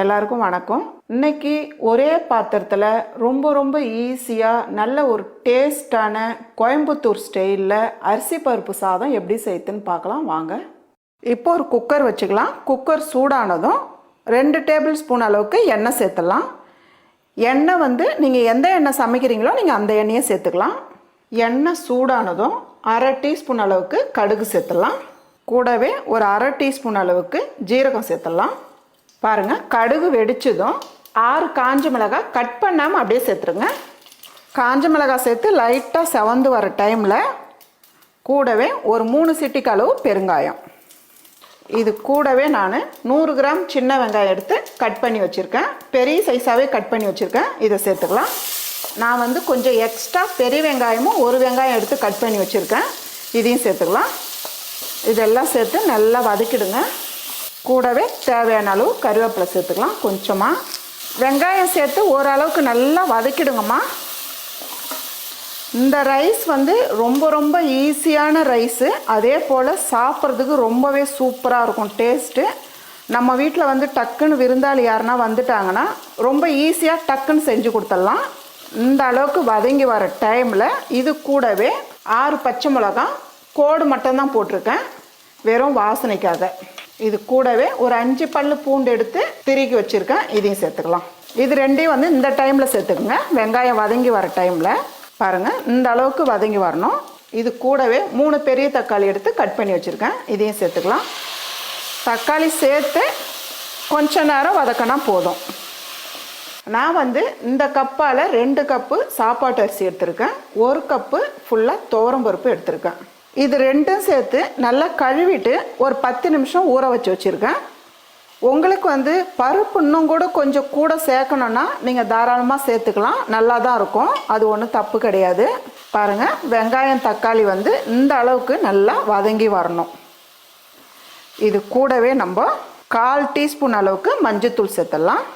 எல்லாருக்கும் வணக்கம். இன்னைக்கு ஒரே பாத்திரத்தில் ரொம்ப ஈஸியாக நல்ல ஒரு டேஸ்டான கோயம்புத்தூர் ஸ்டைலில் அரிசி பருப்பு சாதம் எப்படி செய்யுதுன்னு பார்க்கலாம் வாங்க. இப்போ ஒரு குக்கர் வச்சுக்கலாம். குக்கர் சூடானதும் 2 டேபிள் ஸ்பூன் அளவுக்கு எண்ணெய் சேர்த்துடலாம். எண்ணெய் நீங்கள் எந்த எண்ணெய் சமைக்கிறீங்களோ நீங்கள் அந்த எண்ணெயை சேர்த்துக்கலாம். எண்ணெய் சூடானதும் 1/2 டீஸ்பூன் அளவுக்கு கடுகு சேர்த்துடலாம். கூடவே ஒரு 1/2 டீஸ்பூன் அளவுக்கு ஜீரகம் சேர்த்துடலாம். பாருங்கள், கடுகு வெடிச்சதும் 6 காஞ்ச மிளகாய் கட் பண்ணாமல் அப்படியே சேர்த்துருங்க. காஞ்ச மிளகாய் சேர்த்து லைட்டாக செவந்து வர டைமில் கூடவே ஒரு 3 சிட்டிக்கு அளவு பெருங்காயம். இது கூடவே நான் 100 கிராம் சின்ன வெங்காயம் எடுத்து கட் பண்ணி வச்சுருக்கேன். பெரிய சைஸாகவே கட் பண்ணி வச்சுருக்கேன். இதை சேர்த்துக்கலாம். நான் கொஞ்சம் எக்ஸ்ட்ரா பெரிய வெங்காயமும் 1 வெங்காயம் எடுத்து கட் பண்ணி வச்சுருக்கேன். இதையும் சேர்த்துக்கலாம். இதெல்லாம் சேர்த்து நல்லா வதக்கிடுங்க. கூடவே தேவையான அளவு கருவேப்பிலை சேர்த்துக்கலாம். கொஞ்சமாக வெங்காயம் சேர்த்து ஓரளவுக்கு நல்லா வதக்கிடுங்கம்மா. இந்த ரைஸ் ரொம்ப ஈஸியான ரைஸு. அதே போல் சாப்பிட்றதுக்கு ரொம்பவே சூப்பராக இருக்கும் டேஸ்ட்டு. நம்ம வீட்டில் டக்குன்னு விருந்தாளி யாருன்னா வந்துட்டாங்கன்னா ரொம்ப ஈஸியாக டக்குன்னு செஞ்சு கொடுத்துடலாம். இந்த அளவுக்கு வதங்கி வர டைமில் இது கூடவே 6 பச்சை மிளகாய் கோடு மட்டும்தான் போட்டிருக்கேன், வெறும் வாசனைக்காக. இது கூடவே ஒரு 5 பல்லு பூண்டு எடுத்து திருக்கி வச்சுருக்கேன். இதையும் சேர்த்துக்கலாம். இது ரெண்டையும் இந்த டைமில் சேர்த்துக்குங்க. வெங்காயம் வதங்கி வர டைமில் பாருங்கள், இந்த அளவுக்கு வதங்கி வரணும். இது கூடவே 3 பெரிய தக்காளி எடுத்து கட் பண்ணி வச்சுருக்கேன். இதையும் சேர்த்துக்கலாம். தக்காளி சேர்த்து கொஞ்ச நேரம் வதக்கினா போதும். நான் இந்த கப்பால் 2 கப்பு சாப்பாட்டு அரிசி எடுத்திருக்கேன். 1 கப்பு ஃபுல்லாக துவரம்பருப்பு எடுத்திருக்கேன். இது ரெண்டும் சேர்த்து நல்லா கழுவிட்டு ஒரு 10 நிமிஷம் ஊற வச்சுருக்கேன். உங்களுக்கு பருப்பு இன்னும் கொஞ்சம் கூட சேர்க்கணுன்னா நீங்கள் தாராளமாக சேர்த்துக்கலாம். நல்லா தான் இருக்கும், அது ஒன்றும் தப்பு கிடையாது. பாருங்கள், வெங்காயம் தக்காளி இந்த அளவுக்கு நல்லா வதங்கி வரணும். இது கூடவே நம்ம 1/4 டீஸ்பூன் அளவுக்கு மஞ்சத்தூள் சேர்த்துடலாம்.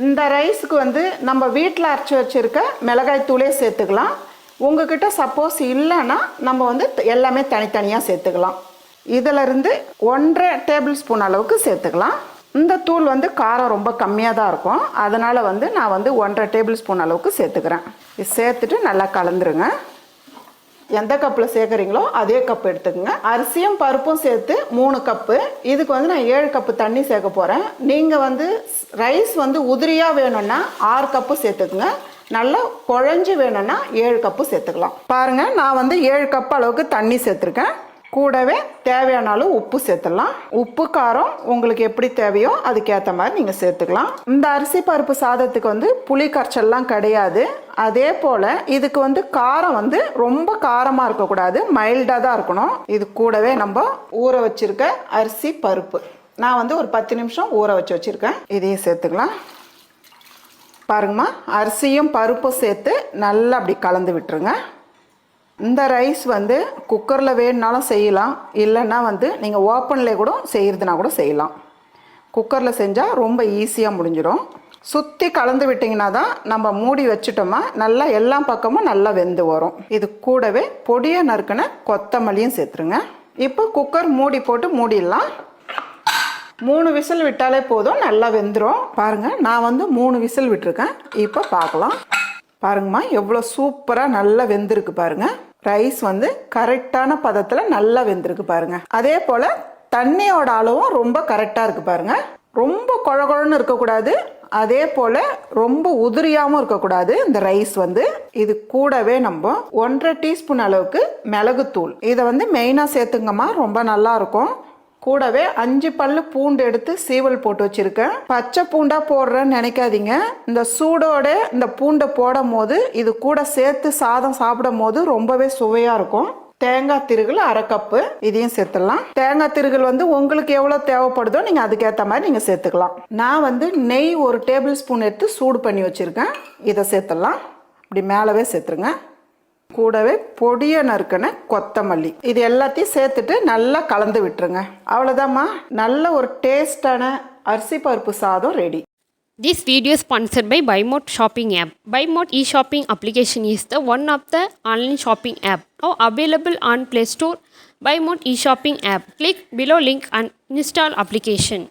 இந்த ரைஸுக்கு நம்ம வீட்டில் அரைச்சி வச்சுருக்க மிளகாய் தூளே சேர்த்துக்கலாம். உங்ககிட்ட சப்போஸ் இல்லைன்னா நம்ம எல்லாமே தனித்தனியாக சேர்த்துக்கலாம். இதிலிருந்து 1/2 டேபிள் ஸ்பூன் அளவுக்கு சேர்த்துக்கலாம். இந்த தூள் காரம் ரொம்ப கம்மியாக தான் இருக்கும். அதனால் நான் 1/2 டேபிள் ஸ்பூன் அளவுக்கு சேர்த்துக்கிறேன். இது சேர்த்துட்டு நல்லா கலந்துருங்க. எந்த கப்பில் சேர்க்குறீங்களோ அதே கப் எடுத்துக்கோங்க. அரிசியும் பருப்பும் சேர்த்து 3 கப்பு. இதுக்கு நான் 7 கப்பு தண்ணி சேர்க்க போகிறேன். நீங்கள் ரைஸ் உதிரியாக வேணும்னா 6 கப்பு சேர்த்துக்குங்க. நல்லா குழஞ்சி வேணும்னா 7 கப்பு சேர்த்துக்கலாம். பாருங்கள், நான் 7 கப் அளவுக்கு தண்ணி சேர்த்துருக்கேன். கூடவே தேவையான அளவு உப்பு சேர்த்துடலாம். உப்பு காரம் உங்களுக்கு எப்படி தேவையோ அதுக்கேற்ற மாதிரி நீங்கள் சேர்த்துக்கலாம். இந்த அரிசி பருப்பு சாதத்துக்கு புளி கரைச்சல்லாம் கிடையாது. அதே போல் இதுக்கு காரம் ரொம்ப காரமாக இருக்கக்கூடாது, மைல்டாக தான் இருக்கணும். இது கூடவே நம்ம ஊற வச்சிருக்க அரிசி பருப்பு நான் ஒரு 10 நிமிஷம் ஊற வச்சுருக்கேன். இதையும் சேர்த்துக்கலாம். பாருங்கம்மா, அரிசியும் பருப்பும் சேர்த்து நல்லா அப்படி கலந்து விட்டுருங்க. இந்த ரைஸ் குக்கரில் வேணுனாலும் செய்யலாம், இல்லைன்னா நீங்கள் ஓப்பனில் கூட செய்கிறதுனா கூட செய்யலாம். குக்கரில் செஞ்சால் ரொம்ப ஈஸியாக முடிஞ்சிடும். சுற்றி கலந்து விட்டிங்கன்னா தான் நம்ம மூடி வச்சுட்டோமா நல்லா எல்லா பக்கமும் நல்லா வெந்து வரும். இது கூடவே பொடியை நறுக்கின கொத்தமல்லியும் சேர்த்துருங்க. இப்போ குக்கர் மூடி போட்டு மூடிடலாம். 3 விசில் விட்டாலே போதும், நல்லா வெந்துடும். பாருங்கள், நான் 3 விசில் விட்டுருக்கேன். இப்போ பார்க்கலாம். பாருங்கம்மா, எவ்வளோ சூப்பராக நல்லா வெந்திருக்கு பாருங்கள். ரைஸ் கரெக்டான பதத்தில் நல்லா வெந்திருக்கு பாருங்கள். அதே போல் தண்ணியோட அளவும் ரொம்ப கரெக்டாக இருக்குது பாருங்கள். ரொம்ப குழகுழன்னு இருக்கக்கூடாது, அதே போல் ரொம்ப உதிரியாகவும் இருக்கக்கூடாது இந்த ரைஸ். இது கூடவே நம்ம 1/2 டீஸ்பூன் அளவுக்கு மிளகுத்தூள் இதை மெயினாக சேர்த்துங்கம்மா, ரொம்ப நல்லா இருக்கும். கூடவே 5 பல்லு பூண்டு எடுத்து சீவல் போட்டு வச்சிருக்கேன். பச்சை பூண்டா போடுறேன்னு நினைக்காதீங்க. இந்த சூடோட இந்த பூண்டை போடும் போது இது கூட சேர்த்து சாதம் சாப்பிடும் போது ரொம்பவே சுவையா இருக்கும். தேங்காய் திருகல் 1/2 கப்பு இதையும் சேர்த்துடலாம். தேங்காய் திருகல் உங்களுக்கு எவ்வளோ தேவைப்படுதோ நீங்கள் அதுக்கேற்ற மாதிரி நீங்கள் சேர்த்துக்கலாம். நான் நெய் 1 டேபிள் ஸ்பூன் எடுத்து சூடு பண்ணி வச்சுருக்கேன். இதை சேர்த்துடலாம். இப்படி மேலவே சேர்த்துருங்க. கூடவே பொடியை நறுக்கின கொத்தமல்லி இது எல்லாத்தையும் சேர்த்துட்டு நல்லா கலந்து விட்டுருங்க. அவ்வளோதாம்மா, நல்ல ஒரு டேஸ்டான அரிசி பருப்பு சாதம் ready. This video is sponsored by BuyMode shopping app. BuyMode e-shopping application is the one of the online shopping app now available on Play Store. BuyMode e-shopping app. Click below link and install application.